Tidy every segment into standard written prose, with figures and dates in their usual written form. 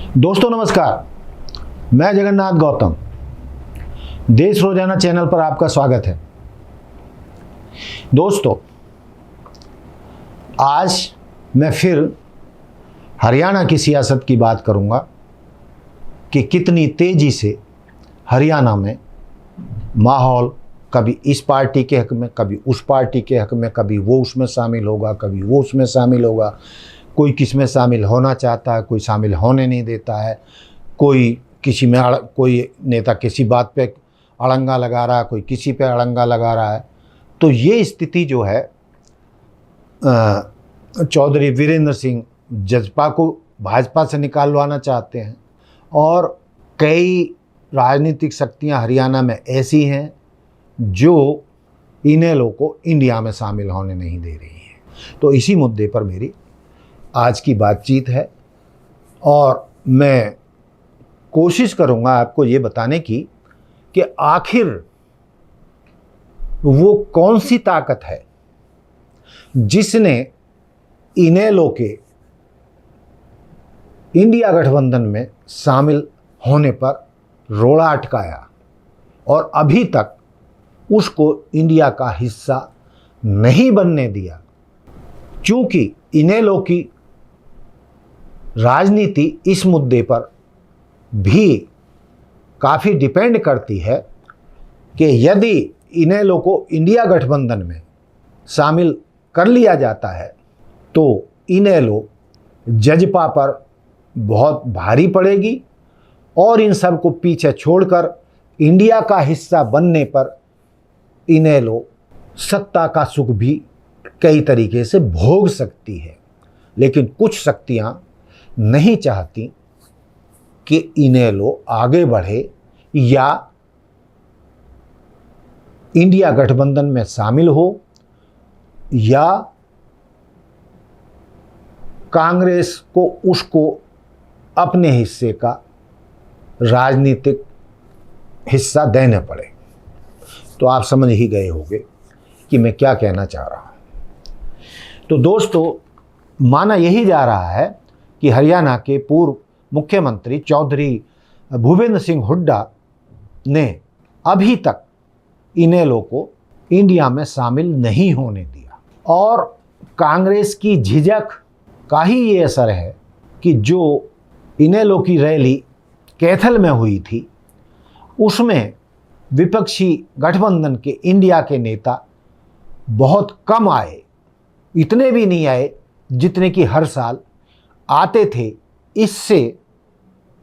दोस्तों नमस्कार, मैं जगन्नाथ गौतम देश रोजाना चैनल पर आपका स्वागत है। दोस्तों, आज मैं फिर हरियाणा की सियासत की बात करूंगा कि कितनी तेजी से हरियाणा में माहौल कभी इस पार्टी के हक में, कभी उस पार्टी के हक में, कभी वो उसमें शामिल होगा, कभी वो उसमें शामिल होगा। कोई किस में शामिल होना चाहता है, कोई शामिल होने नहीं देता है, कोई किसी में कोई नेता किसी बात पे अड़ंगा लगा रहा है, कोई किसी पे अड़ंगा लगा रहा है। तो ये स्थिति जो है, चौधरी वीरेंद्र सिंह जजपा को भाजपा से निकालवाना चाहते हैं और कई राजनीतिक शक्तियां हरियाणा में ऐसी हैं जो इनेलो को इंडिया में शामिल होने नहीं दे रही हैं। तो इसी मुद्दे पर मेरी आज की बातचीत है और मैं कोशिश करूंगा आपको ये बताने की कि आखिर वो कौन सी ताकत है जिसने इनेलो के इंडिया गठबंधन में शामिल होने पर रोड़ा अटकाया और अभी तक उसको इंडिया का हिस्सा नहीं बनने दिया। क्योंकि इनेलो की राजनीति इस मुद्दे पर भी काफ़ी डिपेंड करती है कि यदि इनेलो को इंडिया गठबंधन में शामिल कर लिया जाता है तो इनेलो जजपा पर बहुत भारी पड़ेगी और इन सब को पीछे छोड़कर इंडिया का हिस्सा बनने पर इनेलो सत्ता का सुख भी कई तरीके से भोग सकती है। लेकिन कुछ शक्तियां नहीं चाहती कि इनेलो आगे बढ़े या इंडिया गठबंधन में शामिल हो या कांग्रेस को उसको अपने हिस्से का राजनीतिक हिस्सा देने पड़े। तो आप समझ ही गए होंगे कि मैं क्या कहना चाह रहा हूं। तो दोस्तों, माना यही जा रहा है कि हरियाणा के पूर्व मुख्यमंत्री चौधरी भूपेंद्र सिंह हुड्डा ने अभी तक इनेलो को इंडिया में शामिल नहीं होने दिया और कांग्रेस की झिझक का ही ये असर है कि जो इनेलो की रैली कैथल में हुई थी उसमें विपक्षी गठबंधन के इंडिया के नेता बहुत कम आए, इतने भी नहीं आए जितने कि हर साल आते थे। इससे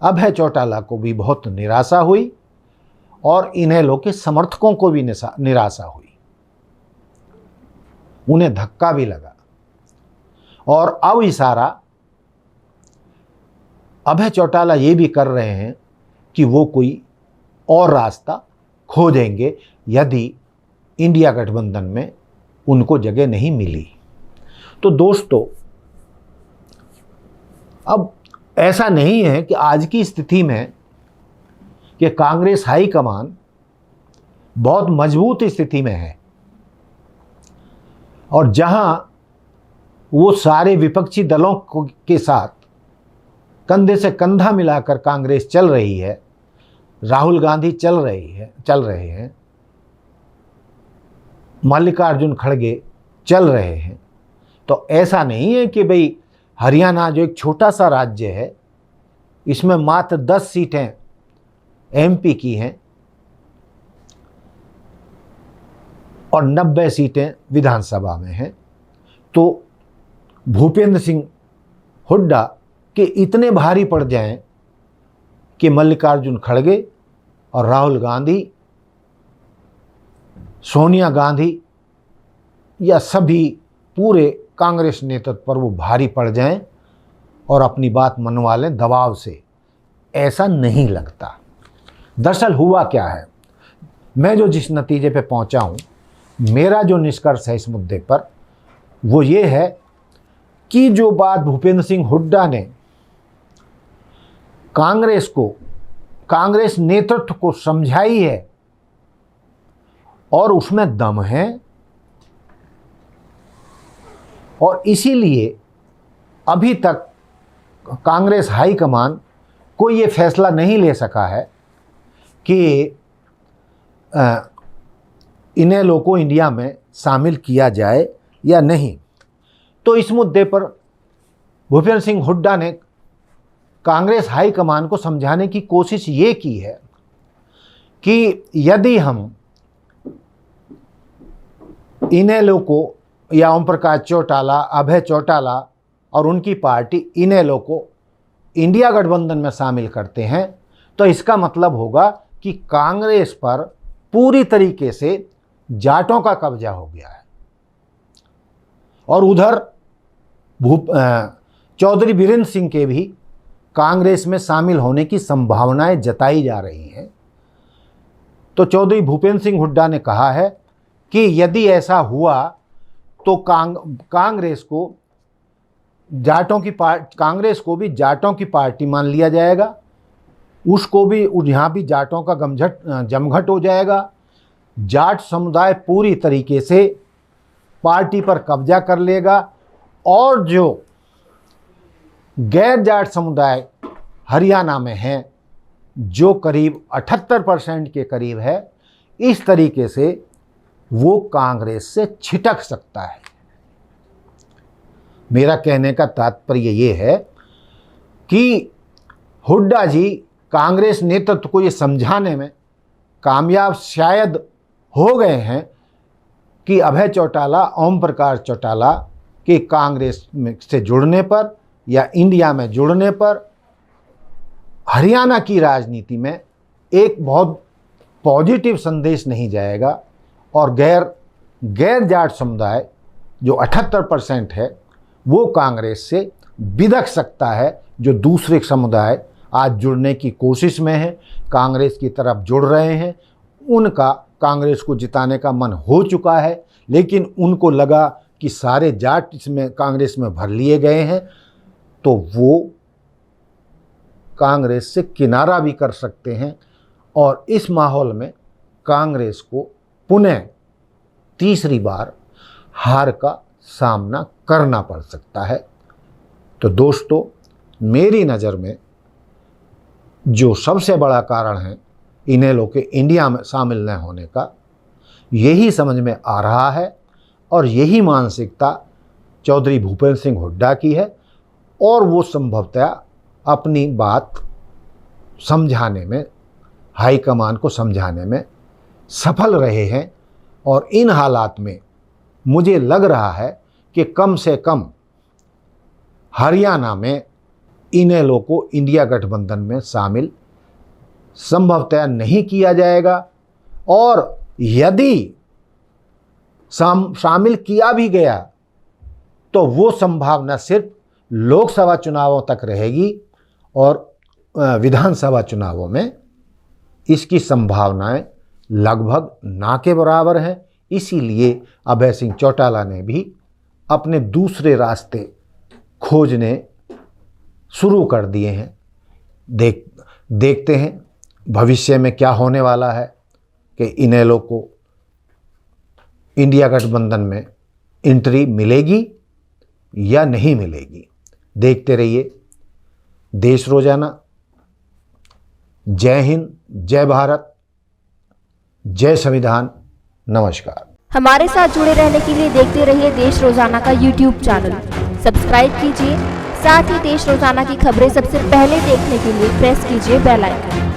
अभय चौटाला को भी बहुत निराशा हुई और इनेलो के समर्थकों को भी निराशा हुई, उन्हें धक्का भी लगा और अब इशारा अभय चौटाला ये भी कर रहे हैं कि वो कोई और रास्ता खोजेंगे यदि इंडिया गठबंधन में उनको जगह नहीं मिली। तो दोस्तों, अब ऐसा नहीं है कि आज की स्थिति में कि कांग्रेस हाईकमान बहुत मजबूत स्थिति में है और जहां वो सारे विपक्षी दलों के साथ कंधे से कंधा मिलाकर कांग्रेस चल रही है, राहुल गांधी चल रहे हैं, मल्लिकार्जुन खड़गे चल रहे हैं। तो ऐसा नहीं है कि भाई हरियाणा जो एक छोटा सा राज्य है इसमें मात्र 10 सीटें एमपी की हैं और 90 सीटें विधानसभा में हैं। तो भूपेंद्र सिंह हुड्डा के इतने भारी पड़ जाएं कि मल्लिकार्जुन खड़गे और राहुल गांधी, सोनिया गांधी या सभी पूरे कांग्रेस नेतृत्व पर वो भारी पड़ जाएं और अपनी बात मनवा लें दबाव से, ऐसा नहीं लगता। दरअसल हुआ क्या है, मैं जो जिस नतीजे पे पहुंचा हूं, मेरा जो निष्कर्ष है इस मुद्दे पर वो ये है कि जो बात भूपेंद्र सिंह हुड्डा ने कांग्रेस नेतृत्व को समझाई है और उसमें दम है और इसीलिए अभी तक कांग्रेस हाईकमान कोई ये फैसला नहीं ले सका है कि इन्हें लोगों को इंडिया में शामिल किया जाए या नहीं। तो इस मुद्दे पर भूपेंद्र सिंह हुड्डा ने कांग्रेस हाईकमान को समझाने की कोशिश ये की है कि यदि हम इनेलो को या ओम प्रकाश चौटाला, अभय चौटाला और उनकी पार्टी इनेलो को इंडिया गठबंधन में शामिल करते हैं तो इसका मतलब होगा कि कांग्रेस पर पूरी तरीके से जाटों का कब्जा हो गया है। और उधर चौधरी बीरेंद्र सिंह के भी कांग्रेस में शामिल होने की संभावनाएं जताई जा रही हैं। तो चौधरी भूपेंद्र सिंह हुड्डा ने कहा है कि यदि ऐसा हुआ तो कांग्रेस को भी जाटों की पार्टी मान लिया जाएगा, उसको भी यहाँ भी जाटों का जमघट हो जाएगा। जाट समुदाय पूरी तरीके से पार्टी पर कब्जा कर लेगा और जो गैर जाट समुदाय हरियाणा में हैं, जो करीब 78% के करीब है, इस तरीके से वो कांग्रेस से छिटक सकता है। मेरा कहने का तात्पर्य ये है कि हुड्डा जी कांग्रेस नेतृत्व को ये समझाने में कामयाब शायद हो गए हैं कि अभय चौटाला, ओम प्रकाश चौटाला के कांग्रेस में से जुड़ने पर या इंडिया में जुड़ने पर हरियाणा की राजनीति में एक बहुत पॉजिटिव संदेश नहीं जाएगा और गैर जाट समुदाय जो 78% है वो कांग्रेस से बिदक सकता है। जो दूसरे समुदाय आज जुड़ने की कोशिश में हैं, कांग्रेस की तरफ जुड़ रहे हैं, उनका कांग्रेस को जिताने का मन हो चुका है, लेकिन उनको लगा कि सारे जाट इसमें कांग्रेस में भर लिए गए हैं तो वो कांग्रेस से किनारा भी कर सकते हैं और इस माहौल में कांग्रेस को पुनः तीसरी बार हार का सामना करना पड़ सकता है। तो दोस्तों, मेरी नज़र में जो सबसे बड़ा कारण है इनेलो के इंडिया में शामिल न होने का, यही समझ में आ रहा है और यही मानसिकता चौधरी भूपेंद्र सिंह हुड्डा की है और वो संभवतः अपनी बात समझाने में, हाईकमान को समझाने में सफल रहे हैं। और इन हालात में मुझे लग रहा है कि कम से कम हरियाणा में इनेलो को इंडिया गठबंधन में शामिल संभवतः नहीं किया जाएगा और यदि शामिल किया भी गया तो वो संभावना सिर्फ लोकसभा चुनावों तक रहेगी और विधानसभा चुनावों में इसकी संभावनाएं लगभग ना के बराबर हैं। इसीलिए अभय सिंह चौटाला ने भी अपने दूसरे रास्ते खोजने शुरू कर दिए हैं। देखते हैं भविष्य में क्या होने वाला है कि इनेलो को इंडिया गठबंधन में एंट्री मिलेगी या नहीं मिलेगी। देखते रहिए देश रोजाना। जय हिंद, जय भारत, जय संविधान। नमस्कार। हमारे साथ जुड़े रहने के लिए देखते रहिए देश रोजाना का YouTube चैनल। सब्सक्राइब कीजिए, साथ ही देश रोजाना की खबरें सबसे पहले देखने के लिए प्रेस कीजिए बेल आइकन।